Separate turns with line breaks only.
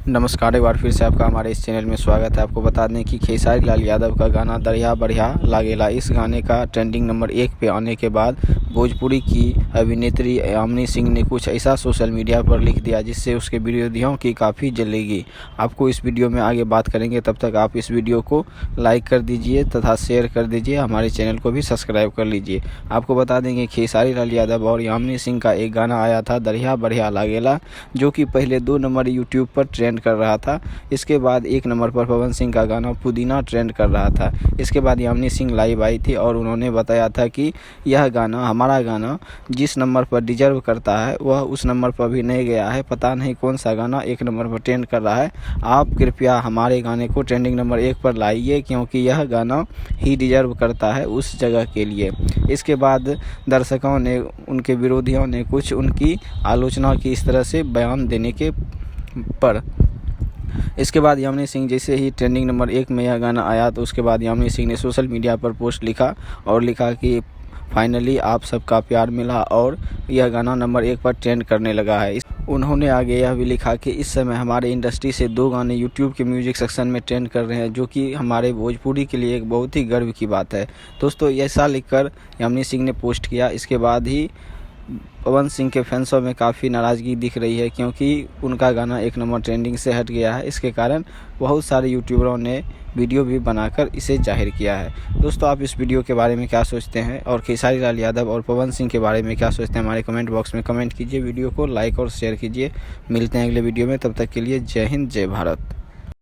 नमस्कार, एक बार फिर से आपका हमारे इस चैनल में स्वागत है। आपको बता दें कि खेसारी लाल यादव का गाना दरिया बढ़िया लागेला, इस गाने का ट्रेंडिंग नंबर 1 पे आने के बाद भोजपुरी की अभिनेत्री यामिनी सिंह ने कुछ ऐसा सोशल मीडिया पर लिख दिया जिससे उसके विरोधियों की काफ़ी जलेगी। आपको इस वीडियो में आगे बात करेंगे, तब तक आप इस वीडियो को लाइक कर दीजिए तथा शेयर कर दीजिए, हमारे चैनल को भी सब्सक्राइब कर लीजिए। आपको बता दें कि खेसारी लाल यादव और यामिनी सिंह का एक गाना आया था दरिया बढ़िया लागेला, जो कि पहले 2 नंबर यूट्यूब पर ट्रेंड कर रहा था। इसके बाद 1 नंबर पर पवन सिंह का गाना पुदीना ट्रेंड कर रहा था। इसके बाद यामिनी सिंह लाइव आई थी और उन्होंने बताया था कि यह गाना, हमारा गाना जिस नंबर पर डिजर्व करता है वह उस नंबर पर भी नहीं गया है। पता नहीं कौन सा गाना 1 नंबर पर ट्रेंड कर रहा है। आप कृपया हमारे गाने को ट्रेंडिंग नंबर 1 पर लाइए, क्योंकि यह गाना ही डिजर्व करता है उस जगह के लिए। इसके बाद दर्शकों ने, उनके विरोधियों ने कुछ उनकी आलोचना की इस तरह से बयान देने के पर। इसके बाद यामिनी सिंह जैसे ही ट्रेंडिंग नंबर 1 में यह गाना आया, तो उसके बाद यामिनी सिंह ने सोशल मीडिया पर पोस्ट लिखा और लिखा कि फाइनली आप सबका प्यार मिला और यह गाना नंबर 1 पर ट्रेंड करने लगा है। उन्होंने आगे यह भी लिखा कि इस समय हमारे इंडस्ट्री से 2 गाने यूट्यूब के म्यूजिक सेक्शन में ट्रेंड कर रहे हैं, जो कि हमारे भोजपुरी के लिए एक बहुत ही गर्व की बात है। दोस्तों, ऐसा लिखकर यामिनी सिंह ने पोस्ट किया। इसके बाद ही पवन सिंह के फैंसों में काफ़ी नाराज़गी दिख रही है, क्योंकि उनका गाना 1 नंबर ट्रेंडिंग से हट गया है। इसके कारण बहुत सारे यूट्यूबरों ने वीडियो भी बनाकर इसे जाहिर किया है। दोस्तों, आप इस वीडियो के बारे में क्या सोचते हैं और खेसारी लाल यादव और पवन सिंह के बारे में क्या सोचते हैं, हमारे कमेंट बॉक्स में कमेंट कीजिए। वीडियो को लाइक और शेयर कीजिए। मिलते हैं अगले वीडियो में, तब तक के लिए जय हिंद, जय भारत।